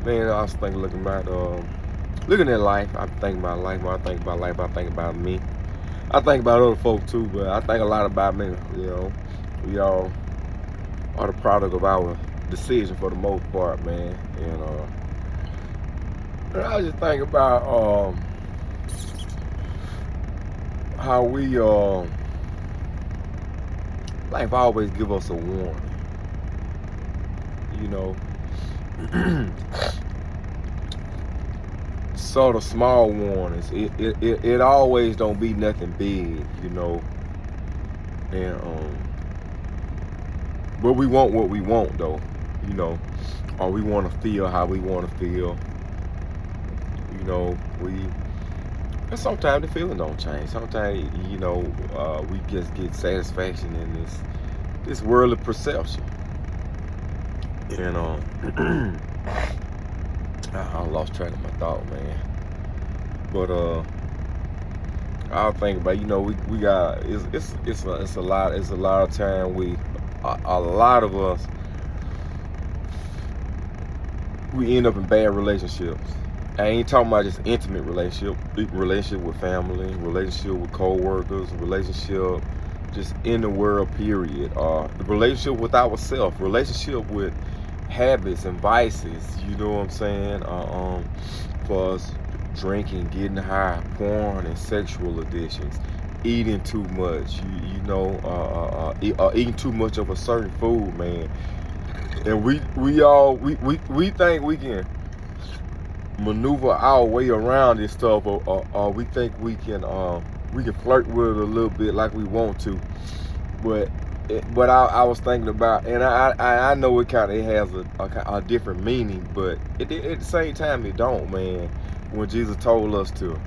Man, I was thinking, looking at life. I think about life. When I think about life, I think about me. I think about other folk too, but I think a lot about me. You know, we all are the product of our decision for the most part, man. And I was just thinking about how life always give us a warning. You know, sort of small warnings. It always don't be nothing big, you know. And but we want what we want though, you know. Or we want to feel how we want to feel. You know, and sometimes the feeling don't change. Sometimes, we just get satisfaction in this world of perception. And I lost track of my thought, man. But I'll think about, we got it's a lot of time a lot of us, we end up in bad relationships. I ain't talking about just intimate relationship with family, relationship with co-workers, relationship just in the world, period. The relationship with ourselves, relationship with habits and vices, you know what I'm saying? For us, drinking, getting high, porn, and sexual addictions, eating too much, eating too much of a certain food, man. And we think we can maneuver our way around this stuff, or we think we can flirt with it a little bit like we want to, but I was thinking about, and I know it has a different meaning, but at the same time it don't, man. When Jesus told us to,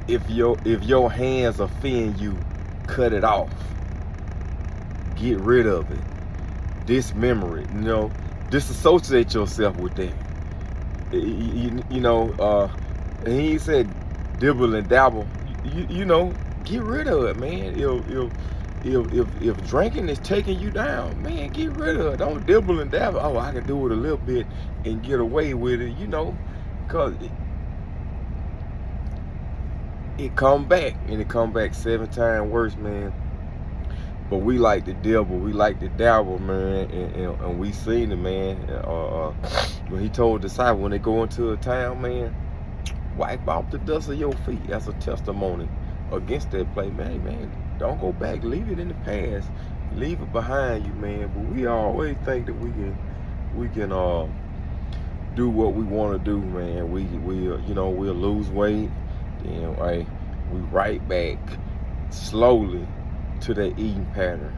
if your hands offend you, cut it off, get rid of it, dismember it, disassociate yourself with that. And he said dibble and dabble. Get rid of it, man. If drinking is taking you down, man, get rid of it. Don't dibble and dabble. Oh, I can do it a little bit and get away with it, because it come back, and it come back 7 times worse, man. But we like to dibble, we like to dabble, man, and we seen it, man. When he told the disciples, when they go into a town, man, wipe off the dust of your feet. That's a testimony against that place, man. Don't go back. Leave it in the past. Leave it behind you, man. But we always think that we can do what we want to do, man. We'll lose weight, then we right back slowly to that eating pattern.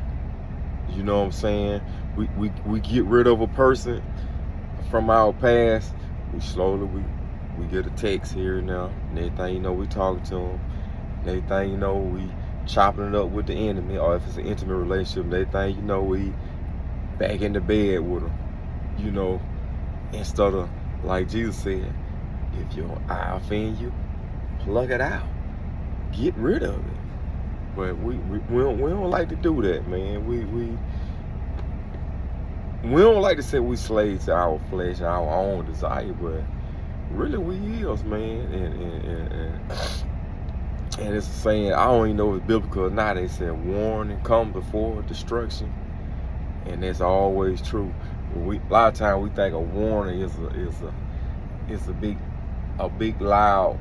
You know what I'm saying? We get rid of a person from our past. We get a text here and now, and everything we talking to them. And everything we chopping it up with the enemy, or if it's an intimate relationship, and everything we back in the bed with them. Instead of, like Jesus said, if your eye offend you, plug it out, get rid of it. But we don't like to do that, man. We don't like to say we slaves to our flesh, our own desire, but really we is, man. And it's a saying, I don't even know if it's biblical or not. They said warning come before destruction, and that's always true. A lot of times we think a warning is a big loud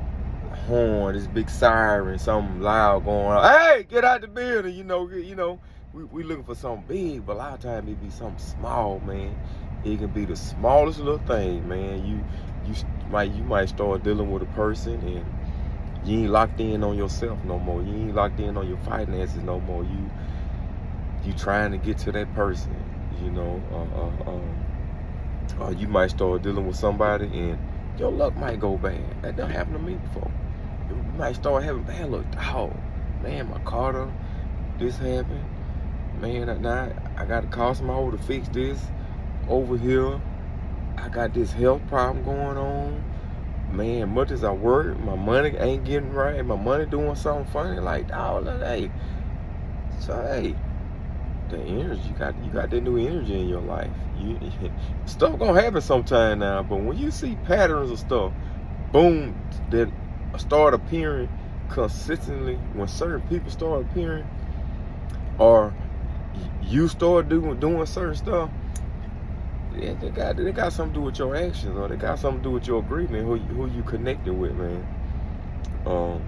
horn, this big siren, something loud going on. Hey, get out the building, we looking for something big, but a lot of times it be something small, man. It can be the smallest little thing, man. You might start dealing with a person, and you ain't locked in on yourself no more. You ain't locked in on your finances no more. You trying to get to that person, or you might start dealing with somebody and your luck might go bad. That done happened to me before. You might start having bad luck. Oh, man, my car done, this happened. Man, now I got to call somebody to fix this over here. I got this health problem going on. Man, much as I work, my money ain't getting right. My money doing something funny. Like, oh, hey. So, hey, the energy. You got that new energy in your life. Stuff gonna happen sometime now, but when you see patterns of stuff, boom, that start appearing consistently, when certain people start appearing, or you start doing certain stuff, they got something to do with your actions, or they got something to do with your agreement, who you connected with, man. Man,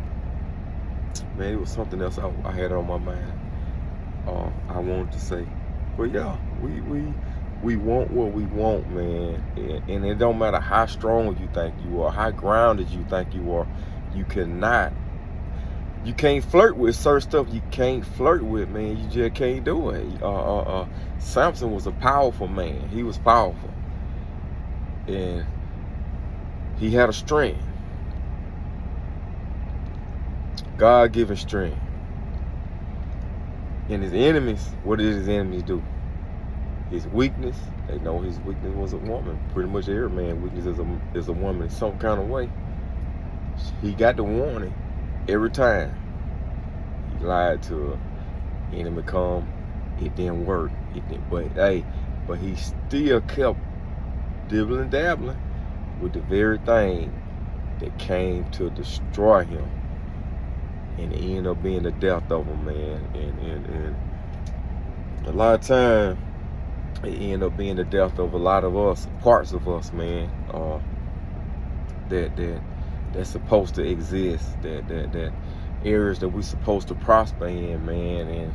it was something else I had on my mind. I wanted to say, but yeah, we want what we want, man, and it don't matter how strong you think you are, how grounded you think you are. You can't flirt with certain stuff. You can't flirt with, man. You just can't do it. Samson was a powerful man. He was powerful, and he had a strength, God-given strength. And his enemies, what did his enemies do? His weakness, they know his weakness was a woman. Pretty much every man's weakness is a woman in some kind of way. He got the warning every time. He lied to her. Enemy come, it didn't work. But he still kept dibbling dabbling with the very thing that came to destroy him. And it ended up being the death of him, man. And a lot of time, it ended up being the death of a lot of us, parts of us, man. That's supposed to exist. That areas that we supposed to prosper in, man. And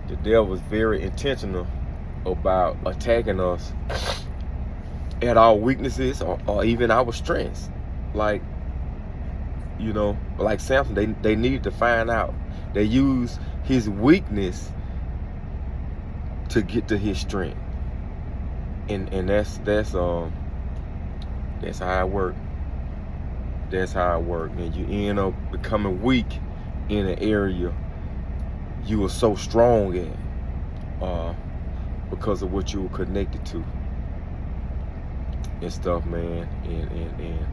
the devil is very intentional about attacking us at our weaknesses or even our strengths. Like, like Samson, they needed to find out. They use his weakness to get to his strength, and that's how it works. That's how it works, and you end up becoming weak in an area you were so strong at, because of what you were connected to and stuff, man. And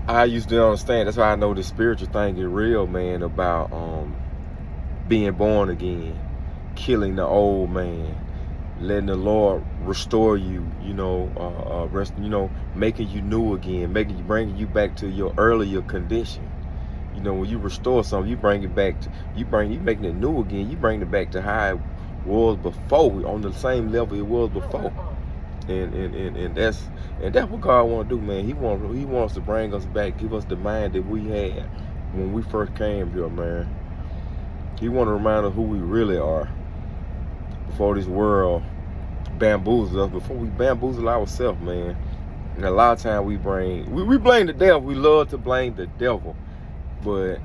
I used to understand. That's why I know the spiritual thing is real, man, about being born again, killing the old man, letting the Lord restore you, making you new again, bringing you back to your earlier condition. When you restore something, you bring it back you making it new again. You bring it back to how it was before, on the same level it was before. And that's what God want to do, man. He wants to bring us back, give us the mind that we had when we first came here, man. He want to remind us who we really are before this world bamboozles us, before we bamboozle ourselves, man. And a lot of times we blame the devil. We love to blame the devil, but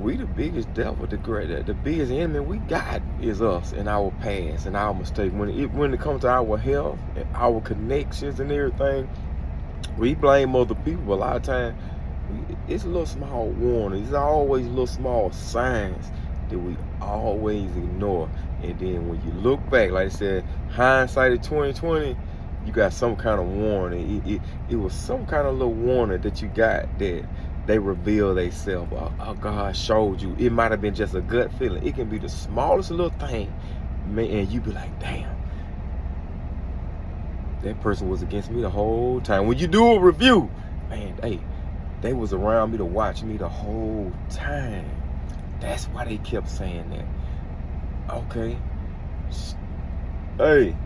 we the biggest devil, the biggest enemy we got is us and our past and our mistakes. When it comes to our health and our connections and everything, we blame other people. But a lot of times, it's a little small warnings. It's always little small signs that we always ignore. And then when you look back, like I said, hindsight is 20/20. You got some kind of warning. It was some kind of little warning that you got that they reveal themselves. God showed you. It might have been just a gut feeling. It can be the smallest little thing, man, and you be like, damn, that person was against me the whole time. When you do a review, man, hey, they was around me to watch me the whole time. That's why they kept saying that. Okay. Hey,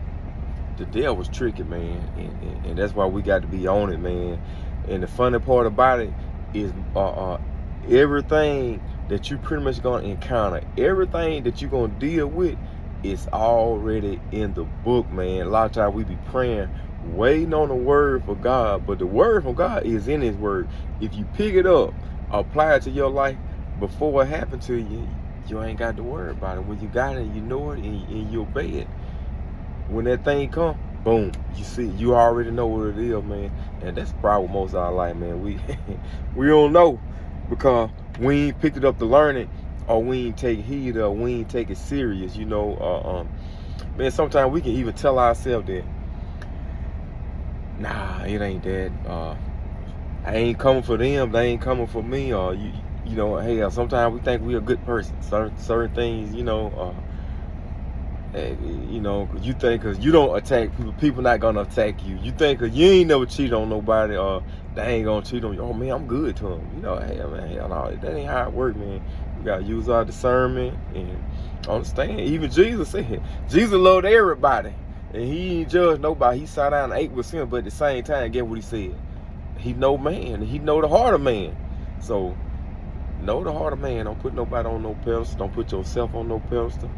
the devil was tricky, man, and that's why we got to be on it, man. And the funny part about it is everything that you pretty much gonna encounter, everything that you're gonna deal with is already in the book, man. A lot of times we be praying, waiting on the word for God, but the word from God is in his word. If you pick it up, apply it to your life before it happened to you, you ain't got to worry about it. When you got it, you know it, and you obey it. When that thing come, boom, you see, you already know what it is, man. And that's the problem with most of our life, man. We don't know because we ain't picked it up to learn it, or we ain't take heed, or we ain't take it serious, man. Sometimes we can even tell ourselves that, nah, it ain't that. I ain't coming for them, they ain't coming for me, or You know, hell, sometimes we think we're a good person. Certain things, you know, you know, you think because you don't attack people, people not gonna attack you. You think because you ain't never cheated on nobody, or they ain't gonna cheat on you. Oh man, I'm good to them. You know, hey man, hell no, that ain't how it work, man. We gotta use our discernment and understand. Even Jesus said, Jesus loved everybody, and he ain't judged nobody. He sat down and ate with him, but at the same time, get what he said. He know man. He know the heart of man. So know the heart of man. Don't put nobody on no pedestal. Don't put yourself on no pedestal.